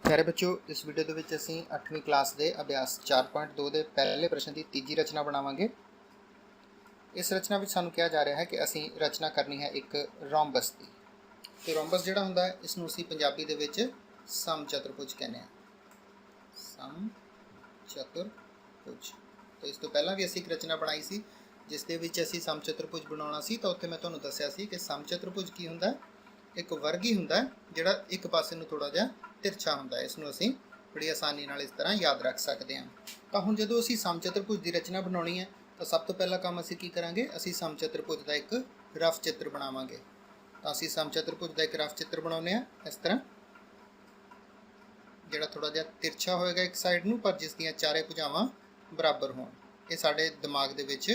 प्यारे बच्चों, इस वीडियो ਦੇ ਵਿੱਚ ਅਸੀਂ 8ਵੀਂ ਕਲਾਸ ਦੇ ਅਭਿਆਸ 4.2 ਦੇ ਪਹਿਲੇ ਪ੍ਰਸ਼ਨ ਦੀ ਤੀਜੀ ਰਚਨਾ ਬਣਾਵਾਂਗੇ। ਇਸ ਰਚਨਾ ਵਿੱਚ ਸਾਨੂੰ ਕਿਹਾ ਜਾ ਰਿਹਾ ਹੈ ਕਿ ਅਸੀਂ ਰਚਨਾ ਕਰਨੀ ਹੈ ਇੱਕ ਰੋਮਬਸ ਦੀ। ਤੇ ਰੋਮਬਸ ਜਿਹੜਾ ਹੁੰਦਾ ਹੈ ਇਸ ਨੂੰ ਅਸੀਂ ਪੰਜਾਬੀ ਦੇ ਵਿੱਚ ਸਮਚਤੁਰਭੁਜ ਕਹਿੰਦੇ ਹਾਂ। ਸਮਚਤੁਰਭੁਜ। ਤੇ ਇਸ ਤੋਂ ਪਹਿਲਾਂ ਵੀ ਅਸੀਂ ਇੱਕ ਰਚਨਾ ਬਣਾਈ ਸੀ ਜਿਸ ਦੇ ਵਿੱਚ ਅਸੀਂ ਸਮਚਤੁਰਭੁਜ ਬਣਾਉਣਾ ਸੀ। ਤਾਂ ਉੱਥੇ ਮੈਂ ਤੁਹਾਨੂੰ ਦੱਸਿਆ ਸੀ ਕਿ ਸਮਚਤੁਰਭੁਜ ਕੀ ਹੁੰਦਾ ਹੈ। एक वर्ग ही होंगे जोड़ा एक पासे थोड़ा जहा तिरछा होंगे। इसनों असी बड़ी आसानी इस तरह याद रख सकते हैं। तो हुण जदों असी समचतुरभुज की रचना बनानी है तो सब तो पहला काम असी की करांगे, असी समचतुरभुज का एक रफ चित्र बनावांगे। तो असी समचतुरभुज का एक रफ चित्र बनाने इस तरह जोड़ा थोड़ा जहा तिरछा होएगा एक साइड नूं, पर जिस दियां चारे भुजावां बराबर होण। ये साडे दिमाग दे विच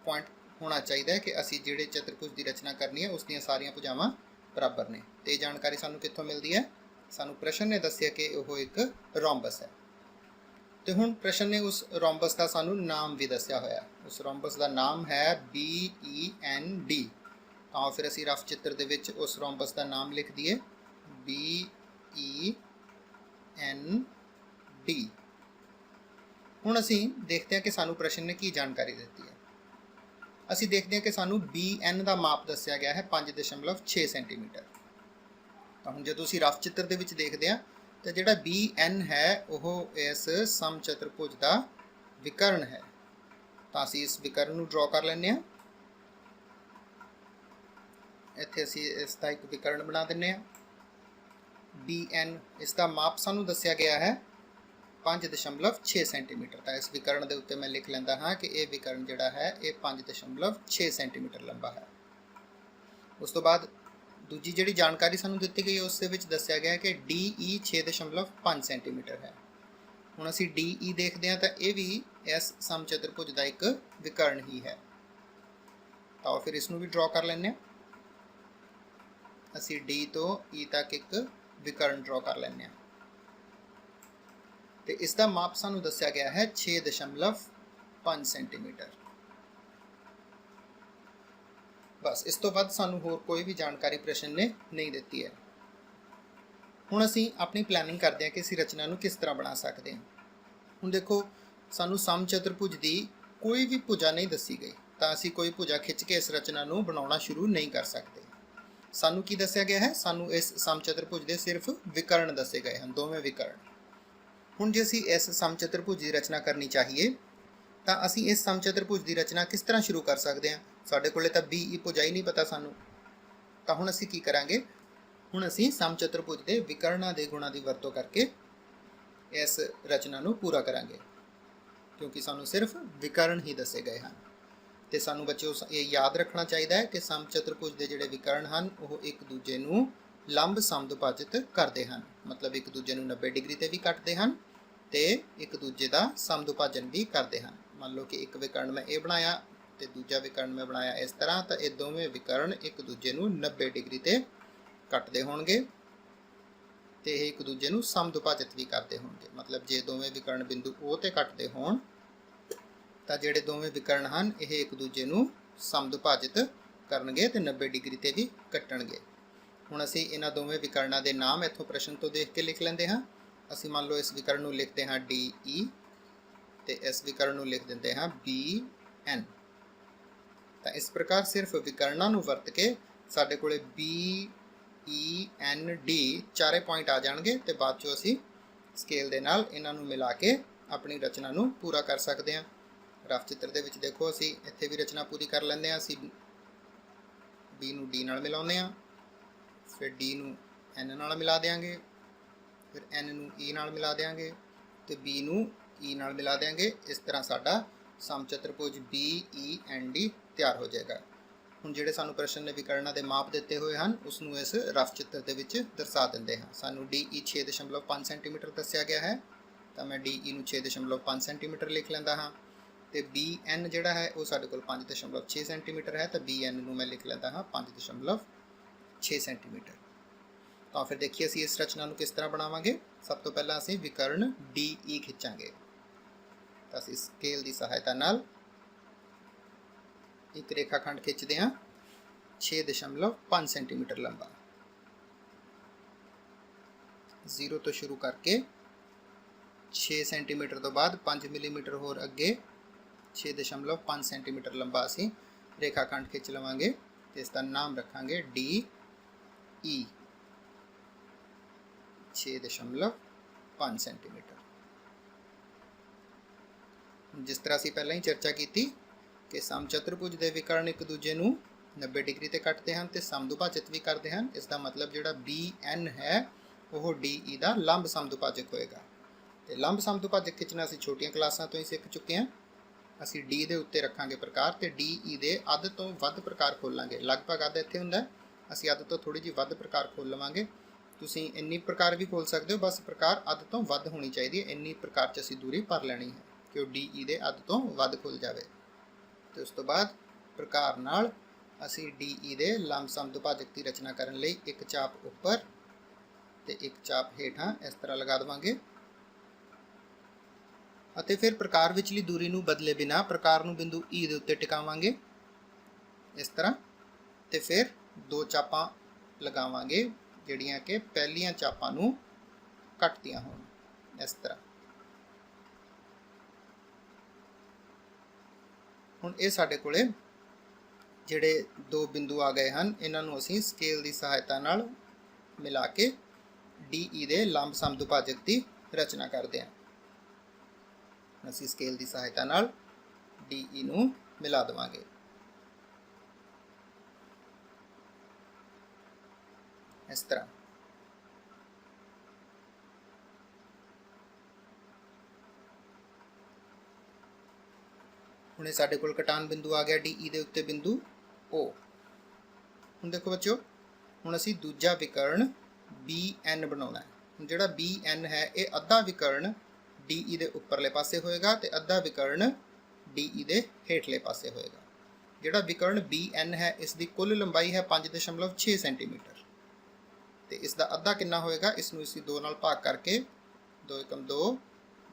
पॉइंट होना चाहिए कि असी जिहड़े चतुरभुज की रचना करनी है उस दियां सारियां भुजावां बराबर ने। तो यह जानकारी सानू कित्थों मिलती है? सानू प्रश्न ने दस्सिया कि वह एक रोमबस है। तो हुण प्रश्न ने उस रोमबस का सानू नाम भी दस्सिया होया। उस रोमबस का नाम है BEND। तो फिर असी रफ चित्र दे विच उस रोमबस का नाम लिख दिए BEND। हुण असी देखते हैं कि सानू प्रश्न ने की जानकारी दी है। असी देखते हैं कि सानू BN का माप दस्या गया है 5.6 सेंटीमीटर। तो हम जो असी रफ चित्र के विच देखते हैं तो जोड़ा BN है वह इस समचतुरभुज का विकर्ण है। तो असी इस विकर्ण को ड्रॉ कर लें। इत्थे असी इसका एक विकर्ण बना दें। BN इसका माप सानू दस्या गया है 5.6 सेंटीमीटर। तो इस विकर्ण के उत्ते मैं लिख लेंदा हाँ कि यह विकर्ण जोड़ा है ये 5.6 सेंटीमीटर लंबा है। उस तो बाद दूजी जी जानकारी सानू दी गई है उस दस्या गया है कि DE 6.5 सेंटीमीटर है। हुण असी DE देखते हैं तो यह भी इस समचतुरभुज का एक विकर्ण ही है। तो फिर इसनों भी ड्रॉ कर लें। असी D तो E तक एक विकर्ण ड्रॉ कर लें। तो इसका माप सानू दस्या गया है 6.5 सेंटीमीटर। बस इस तो बाद सानू होर कोई भी जानकारी प्रश्न ने नहीं दी है। हुण असी अपनी प्लैनिंग करते हैं कि इस रचना को किस तरह बना सकते हैं। हुण देखो सानू समचतुरभुज की कोई भी भुजा नहीं दसी गई तो असी कोई भुजा खिंच के इस रचना को बनाना शुरू नहीं कर सकते। सानू की दस्या गया है? सानू इस समचतुरभुज के सिर्फ विकर्ण दसे गए हैं, दोवें विकर्ण। हुण जे असी इस समचतुरभुज की रचना करनी चाहिए तो असी इस समचतुरभुज की रचना किस तरह शुरू कर सकते हैं? साडे कोले तो BE भुजा ही नहीं पता सानू। तो हुण असी की करांगे? हुण असी समचतुरभुज के विकर्णां दे गुणां की वरतों करके इस रचना को पूरा करांगे, क्योंकि सानू सिर्फ विकर्ण ही दसे गए हैं। तो सानू बच्चों ये याद रखना चाहिए है कि समचतुरभुज के जिहड़े विकर्ण हैं वो एक दूजे नूं लंब समदुभाजित करते हैं। मतलब एक दूजे नूं 90 डिग्री ते भी कटते हैं तो एक दूजे का समदुभाजन भी करते हैं। मान लो कि एक विकर्ण मैं ये बनाया तो दूजा विकर्ण मैं बनाया इस तरह, तो ये दोवें विकर्ण एक दूजे नूं 90 डिग्री ते कटते होणगे तो यह एक दूजे नूं समदुभाजित भी करते होणगे। मतलब जे दोवें विकर्ण बिंदु O ते कटते होण तो जिहड़े दोवें विकर्ण हैं यह एक दूजे नूं समदुभाजित करनगे तो 90 डिग्री ते भी कट्टणगे। हुण असी इन्हां दोवें विकर्णां दे नाम इत्थों प्रश्न तो देख के लिख लेंदे हां। असी मान लो इस विकर्ण को लिखते हैं DE तो इस विकर्ण को लिख देते हैं BN। तो इस प्रकार सिर्फ विकर्णां नूं वरत के साडे कोले BEND चारे पॉइंट आ जाएंगे तो बाद चो असी स्केल दे नाल इन्हां नूं मिला के अपनी रचना नूं पूरा कर सकते हैं। रफ चित्र दे विच देखो असी इत्थे भी रचना पूरी कर लैंदे हां। असी B नूं D नाल मिलाउने हां, फिर D नूं N नाल मिला देंगे, फिर N नूं E नाल मिला देंगे तो B नूं E नाल मिला देंगे। इस तरह साडा समचतुरभुज BEND तैयार हो जाएगा। हुण जिहड़े सानू प्रश्न ने विकर्णां दे माप दिते हुए हैं उसनूं इस रफ चित्र दे विच दर्शा दिंदे हां। सानू DE 6.5 सेंटीमीटर दस्सिया गया है तो मैं DE नूं 6.5 सेंटीमीटर लिख लैंदा हां। तो BN जिहड़ा है वो साडे कोल 5.6 सेंटीमीटर है तो BN नूं मैं लिख लैंदा हां 5.6 सेंटीमीटर। तो फिर देखिए असी इस रचना को किस तरह बनावांगे। सब तो पहला असी विकर्ण DE खिंचांगे। तो असी स्केल की सहायता नाल एक रेखाखंड खिंचते हैं 6.5 सेंटीमीटर लंबा। 0 ਤੋਂ ਸ਼ੁਰੂ ਕਰਕੇ 6 ਸੈਂਟੀਮੀਟਰ ਤੋਂ ਬਾਅਦ 5 ਮਿਲੀਮੀਟਰ ਹੋਰ ਅੱਗੇ 6.5 ਸੈਂਟੀਮੀਟਰ ਲੰਬਾ ਅਸੀਂ ਰੇਖਾਖੰਡ ਖਿੱਚ ਲਵਾਂਗੇ ਤੇ ਇਸ ਦਾ ਨਾਮ ਰੱਖਾਂਗੇ DE 6.5 ਸੈਂਟੀਮੀਟਰ। ਜਿਸ ਤਰ੍ਹਾਂ ਅਸੀਂ ਪਹਿਲਾਂ ਹੀ ਚਰਚਾ ਕੀਤੀ ਕਿ ਸਮਚਤੁਰਭੁਜ ਦੇ ਵਿਕਰਨ ਇੱਕ ਦੂਜੇ ਨੂੰ 90 ਡਿਗਰੀ ਤੇ ਕੱਟਦੇ ਹਨ ਤੇ ਸਮਦੁਭਾਜਿਤ ਵੀ ਕਰਦੇ ਹਨ। ਇਸ ਦਾ ਮਤਲਬ ਜਿਹੜਾ BN ਹੈ ਉਹ DE ਦਾ ਲੰਬ ਸਮਦੁਭਾਜਕ ਹੋਏਗਾ। ਤੇ ਲੰਬ ਸਮਦੁਭਾਜਕ ਖਿੱਚਣਾ ਅਸੀਂ ਛੋਟੀਆਂ ਕਲਾਸਾਂ ਤੋਂ ਹੀ ਸਿੱਖ ਚੁੱਕੇ ਹਾਂ। ਅਸੀਂ D ਦੇ ਉੱਤੇ ਰੱਖਾਂਗੇ ਪ੍ਰਕਾਰ ਤੇ DE ਦੇ ਅੱਧ ਤੋਂ ਵੱਧ ਪ੍ਰਕਾਰ ਖੋਲਾਂਗੇ। ਲਗਭਗ ਅੱਧ ਇੱਥੇ ਹੁੰਦਾ, ਅਸੀਂ ਅੱਧ ਤੋਂ ਥੋੜੀ ਜਿਹੀ ਵੱਧ ਪ੍ਰਕਾਰ ਖੋਲ ਲਵਾਂਗੇ। ਤੁਸੀਂ ਇੰਨੀ ਪ੍ਰਕਾਰ ਵੀ ਖੋਲ ਸਕਦੇ ਹੋ, ਬਸ ਪ੍ਰਕਾਰ ਅੱਧ ਤੋਂ ਵੱਧ ਹੋਣੀ ਚਾਹੀਦੀ ਹੈ। ਇੰਨੀ ਪ੍ਰਕਾਰ 'ਚ ਅਸੀਂ ਦੂਰੀ ਭਰ ਲੈਣੀ ਹੈ ਕਿ ਉਹ DE ਦੇ ਅੱਧ ਤੋਂ ਵੱਧ ਖੁੱਲ ਜਾਵੇ। ਤੇ ਉਸ ਤੋਂ ਬਾਅਦ ਪ੍ਰਕਾਰ ਨਾਲ ਅਸੀਂ DE ਦੇ ਲੰਬ ਸਮਦੁਭਾਜਕ ਦੀ ਰਚਨਾ ਕਰਨ ਲਈ ਇੱਕ ਚਾਪ ਉੱਪਰ ਤੇ ਇੱਕ ਚਾਪ ਹੇਠਾਂ ਇਸ ਤਰ੍ਹਾਂ ਲਗਾ ਦੇਵਾਂਗੇ ਅਤੇ ਫਿਰ ਪ੍ਰਕਾਰ ਵਿਚਲੀ ਦੂਰੀ ਨੂੰ ਬਦਲੇ ਬਿਨਾ ਪ੍ਰਕਾਰ ਨੂੰ ਬਿੰਦੂ E ਦੇ ਉੱਤੇ ਟਿਕਾਵਾਂਗੇ ਇਸ ਤਰ੍ਹਾਂ, ਤੇ ਫਿਰ ਦੋ ਚਾਪਾਂ ਲਗਾਵਾਂਗੇ ਜਿਹੜੀਆਂ ਕਿ ਪਹਿਲੀਆਂ ਚਾਪਾਂ ਨੂੰ ਕੱਟਦੀਆਂ ਹੋਣ ਇਸ ਤਰ੍ਹਾਂ। ਹੁਣ ਇਹ ਸਾਡੇ ਕੋਲੇ ਜਿਹੜੇ ਦੋ ਬਿੰਦੂ ਆ ਗਏ ਹਨ, ਇਹਨਾਂ ਨੂੰ ਅਸੀਂ ਸਕੇਲ ਦੀ ਸਹਾਇਤਾ ਨਾਲ ਮਿਲਾ ਕੇ DE ਦੇ ਲੰਬ ਸਮਦੁਭਾਜਕ ਦੀ ਰਚਨਾ ਕਰਦੇ ਹਾਂ। ਅਸੀਂ ਸਕੇਲ ਦੀ ਸਹਾਇਤਾ ਨਾਲ DE ਨੂੰ ਮਿਲਾ ਦੇਵਾਂਗੇ ਇਸ ਤਰ੍ਹਾਂ। ਹੁਣ ਇਹ ਸਾਡੇ ਕੋਲ ਕਟਾਨ ਬਿੰਦੂ ਆ ਗਿਆ DE ਦੇ ਉੱਤੇ ਬਿੰਦੂ O। ਹੁਣ ਦੇਖੋ ਬੱਚਿਓ, ਹੁਣ ਅਸੀਂ ਦੂਜਾ ਵਿਕਰਨ BN ਬਣਾਉਣਾ ਹੈ। ਹੁਣ ਜਿਹੜਾ BN ਹੈ ਇਹ ਅੱਧਾ ਵਿਕਰਨ DE ਦੇ ਉੱਪਰਲੇ ਪਾਸੇ ਹੋਏਗਾ ਤੇ ਅੱਧਾ ਵਿਕਰਨ DE ਦੇ ਹੇਠਲੇ ਪਾਸੇ ਹੋਏਗਾ। ਜਿਹੜਾ ਵਿਕਰਨ BN ਹੈ ਇਸ ਦੀ ਕੁੱਲ ਲੰਬਾਈ ਹੈ 5.6 ਸੈਂਟੀਮੀਟਰ ਤੇ ਇਸ ਦਾ ਅੱਧਾ ਕਿੰਨਾ ਹੋਏਗਾ, ਇਸ ਨੂੰ ਅਸੀਂ 2 ਨਾਲ ਭਾਗ ਕਰਕੇ 2 × 2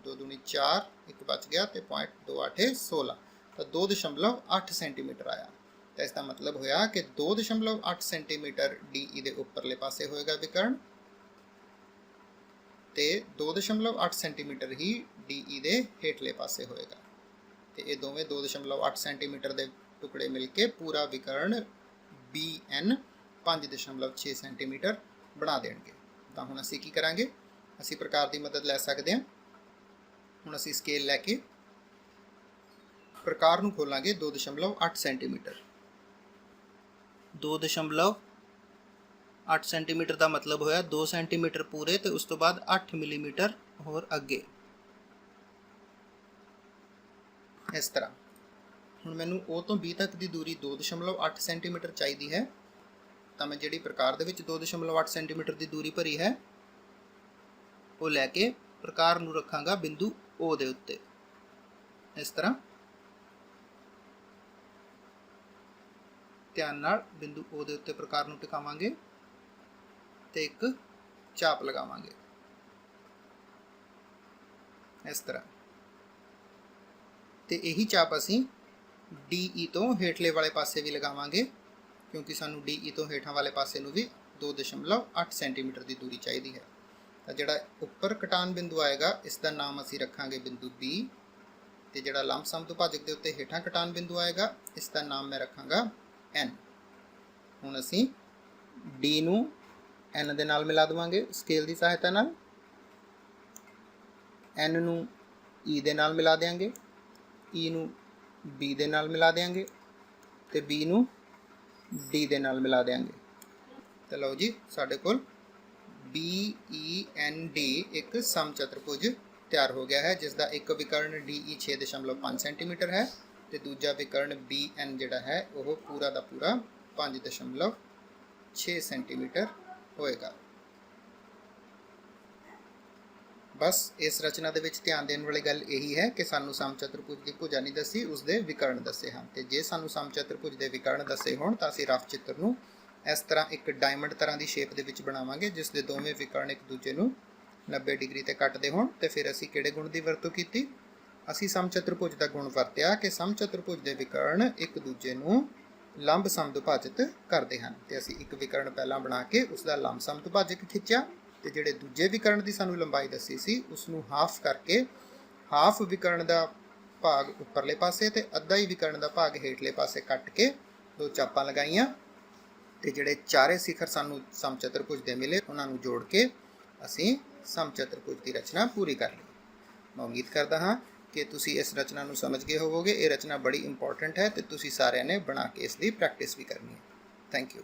2 ਦੂਣੀ 4 ਇੱਕ ਬਚ ਗਿਆ ਤੇ 0.28 16 ਤਾਂ 2.8 ਸੈਂਟੀਮੀਟਰ ਆਇਆ। ਤਾਂ ਇਸ ਦਾ ਮਤਲਬ ਹੋਇਆ ਕਿ 2.8 ਸੈਂਟੀਮੀਟਰ DE ਦੇ ਉੱਪਰਲੇ ਪਾਸੇ ਹੋਏਗਾ ਵਿਕਰਨ ਤੇ 2.8 ਸੈਂਟੀਮੀਟਰ ਹੀ DE ਦੇ ਹੇਠਲੇ ਪਾਸੇ ਹੋਏਗਾ। ਤੇ ਇਹ ਦੋਵੇਂ 2.8 ਸੈਂਟੀਮੀਟਰ ਦੇ ਟੁਕੜੇ ਮਿਲ ਕੇ ਪੂਰਾ ਵਿਕਰਨ BN 5.6 ਸੈਂਟੀਮੀਟਰ ਬਣਾ ਦੇਣਗੇ। ਤਾਂ ਹੁਣ ਅਸੀਂ ਕੀ ਕਰਾਂਗੇ, ਅਸੀਂ ਪ੍ਰਕਾਰ ਦੀ ਮਦਦ ਲੈ ਸਕਦੇ ਹਾਂ। ਹੁਣ ਅਸੀਂ ਸਕੇਲ ਲੈ ਕੇ ਪ੍ਰਕਾਰ ਨੂੰ ਖੋਲਾਂਗੇ 2.8 ਸੈਂਟੀਮੀਟਰ। 2.8 ਸੈਂਟੀਮੀਟਰ ਦਾ ਮਤਲਬ ਹੋਇਆ 2 ਸੈਂਟੀਮੀਟਰ ਪੂਰੇ ਤੇ ਉਸ ਤੋਂ ਬਾਅਦ 8 ਮਿਲੀਮੀਟਰ ਹੋਰ ਅੱਗੇ ਇਸ ਤਰ੍ਹਾਂ। ਹੁਣ ਮੈਨੂੰ O ਤੋਂ B ਤੱਕ ਦੀ ਦੂਰੀ 2.8 ਸੈਂਟੀਮੀਟਰ ਚਾਹੀਦੀ ਹੈ, ਤਾਂ ਮੈਂ ਜਿਹੜੀ ਪ੍ਰਕਾਰ ਦੇ ਵਿੱਚ 2.8 ਸੈਂਟੀਮੀਟਰ ਦੀ ਦੂਰੀ ਭਰੀ ਹੈ ਉਹ ਲੈ ਕੇ ਪ੍ਰਕਾਰ ਨੂੰ ਰੱਖਾਂਗਾ ਬਿੰਦੂ O ਦੇ ਉੱਤੇ ਇਸ ਤਰ੍ਹਾਂ। ਧਿਆਨ ਨਾਲ ਬਿੰਦੂ O ਦੇ ਉੱਤੇ ਪ੍ਰਕਾਰ ਨੂੰ ਟਿਕਾਵਾਂਗੇ ਤੇ ਇੱਕ ਚਾਪ ਲਗਾਵਾਂਗੇ ਇਸ ਤਰ੍ਹਾਂ। ਤੇ ਇਹੀ ਚਾਪ ਅਸੀਂ DE ਤੋਂ ਹੇਠਲੇ ਵਾਲੇ ਪਾਸੇ ਵੀ ਲਗਾਵਾਂਗੇ ਕਿਉਂਕਿ ਸਾਨੂੰ DE ਤੋਂ ਹੇਠਾਂ ਵਾਲੇ ਪਾਸੇ ਨੂੰ ਵੀ 2.8 ਸੈਂਟੀਮੀਟਰ ਦੀ ਦੂਰੀ ਚਾਹੀਦੀ ਹੈ। ਤਾਂ ਜਿਹੜਾ ਉੱਪਰ ਕਟਾਨ ਬਿੰਦੂ ਆਏਗਾ ਇਸ ਦਾ ਨਾਮ ਅਸੀਂ ਰੱਖਾਂਗੇ ਬਿੰਦੂ B ਤੇ ਜਿਹੜਾ ਲੰਬ ਸਮਦੁਭਾਜਕ ਦੇ ਉੱਤੇ ਹੇਠਾਂ ਕਟਾਨ ਬਿੰਦੂ ਆਏਗਾ ਇਸ ਦਾ ਨਾਮ ਮੈਂ ਰੱਖਾਂਗਾ N। ਹੁਣ ਅਸੀਂ D ਨੂੰ N ਦੇ ਨਾਲ ਮਿਲਾ ਦੇਵਾਂਗੇ ਸਕੇਲ ਦੀ ਸਹਾਇਤਾ ਨਾਲ, N ਨੂੰ E ਦੇ ਨਾਲ ਮਿਲਾ ਦੇਵਾਂਗੇ, E ਨੂੰ B ਦੇ ਨਾਲ ਮਿਲਾ ਦੇਵਾਂਗੇ ਤੇ B ਨੂੰ D ਦੇ ਨਾਲ ਮਿਲਾ ਦੇਵਾਂਗੇ। ਤਾਂ ਲਓ ਜੀ, ਸਾਡੇ ਕੋਲ BEND ਇੱਕ ਸਮਚਤੁਰਭੁਜ ਤਿਆਰ ਹੋ ਗਿਆ ਹੈ ਜਿਸ ਦਾ ਇੱਕ ਵਿਕਰਨ DE 6.5 ਸੈਂਟੀਮੀਟਰ ਹੈ ਤੇ ਦੂਜਾ ਵਿਕਰਨ BN ਜਿਹੜਾ ਹੈ ਉਹ ਪੂਰਾ ਦਾ ਪੂਰਾ 5.6 ਸੈਂਟੀਮੀਟਰ ਹੋਏਗਾ। ਬਸ ਇਸ ਰਚਨਾ ਦੇ ਵਿੱਚ ਧਿਆਨ ਦੇਣ ਵਾਲੀ ਗੱਲ ਇਹੀ ਹੈ ਕਿ ਸਾਨੂੰ ਸਮਚਤੁਰਭੁਜ ਦੀ ਭੁਜਾ ਨਹੀਂ ਦੱਸੀ, ਉਸਦੇ ਵਿਕਰਨ ਦੱਸੇ ਹਨ। ਤੇ ਜੇ ਸਾਨੂੰ ਸਮਚਤੁਰਭੁਜ ਦੇ ਵਿਕਰਨ ਦੱਸੇ ਹੋਣ ਤਾਂ ਅਸੀਂ ਰਫ ਚਿੱਤਰ ਨੂੰ ਇਸ ਤਰ੍ਹਾਂ ਇੱਕ ਡਾਇਮੰਡ ਤਰ੍ਹਾਂ ਦੀ ਸ਼ੇਪ ਦੇ ਵਿੱਚ ਬਣਾਵਾਂਗੇ ਜਿਸ ਦੇ ਦੋਵੇਂ ਵਿਕਰਨ ਇੱਕ ਦੂਜੇ ਨੂੰ 90 ਡਿਗਰੀ ਤੇ ਕੱਟਦੇ ਹੋਣ। ਤੇ ਫਿਰ ਅਸੀਂ ਕਿਹੜੇ ਗੁਣ ਦੀ ਵਰਤੋਂ ਕੀਤੀ, ਅਸੀਂ ਸਮਚਤੁਰਭੁਜ ਦਾ ਗੁਣ ਵਰਤਿਆ ਕਿ ਸਮਚਤੁਰਭੁਜ ਦੇ ਵਿਕਰਨ ਇੱਕ ਦੂਜੇ ਨੂੰ ਲੰਬ ਸਮਦੁਭਾਜਿਤ ਕਰਦੇ ਹਨ। ਤੇ ਅਸੀਂ ਇੱਕ ਵਿਕਰਨ ਪਹਿਲਾਂ ਬਣਾ ਕੇ ਉਸ ਦਾ ਲੰਬ ਸਮਦੁਭਾਜਕ ਖਿੱਚਿਆ ਤੇ ਜਿਹੜੇ ਦੂਜੇ ਵਿਕਰਨ ਦੀ ਸਾਨੂੰ ਲੰਬਾਈ ਦੱਸੀ ਸੀ ਉਸ ਨੂੰ ਹਾਫ ਕਰਕੇ ਹਾਫ ਵਿਕਰਨ ਦਾ ਭਾਗ ਉੱਪਰਲੇ ਪਾਸੇ ਤੇ ਅੱਧਾ ਹੀ ਵਿਕਰਨ ਦਾ ਭਾਗ ਹੇਠਲੇ ਪਾਸੇ ਕੱਟ ਕੇ ਦੋ ਚਾਪਾਂ ਲਗਾਈਆਂ ਤੇ ਜਿਹੜੇ ਚਾਰੇ ਸਿਖਰ ਸਾਨੂੰ ਸਮਚਤੁਰਭੁਜ ਦੇ ਮਿਲੇ ਉਹਨਾਂ ਨੂੰ ਜੋੜ ਕੇ ਅਸੀਂ ਸਮਚਤੁਰਭੁਜ ਦੀ ਰਚਨਾ ਪੂਰੀ ਕਰ ਲਈ। ਮੈਂ ਉਮੀਦ ਕਰਦਾ ਹਾਂ ਕਿ ਤੁਸੀਂ ਇਸ ਰਚਨਾ ਨੂੰ ਸਮਝ ਗਏ ਹੋਵੋਗੇ। ਇਹ ਰਚਨਾ ਬੜੀ ਇੰਪੋਰਟੈਂਟ ਹੈ ਤੇ ਤੁਸੀਂ ਸਾਰਿਆਂ ਨੇ ਬਣਾ ਕੇ ਇਸ ਦੀ ਪ੍ਰੈਕਟਿਸ ਵੀ ਕਰਨੀ ਹੈ। Thank you.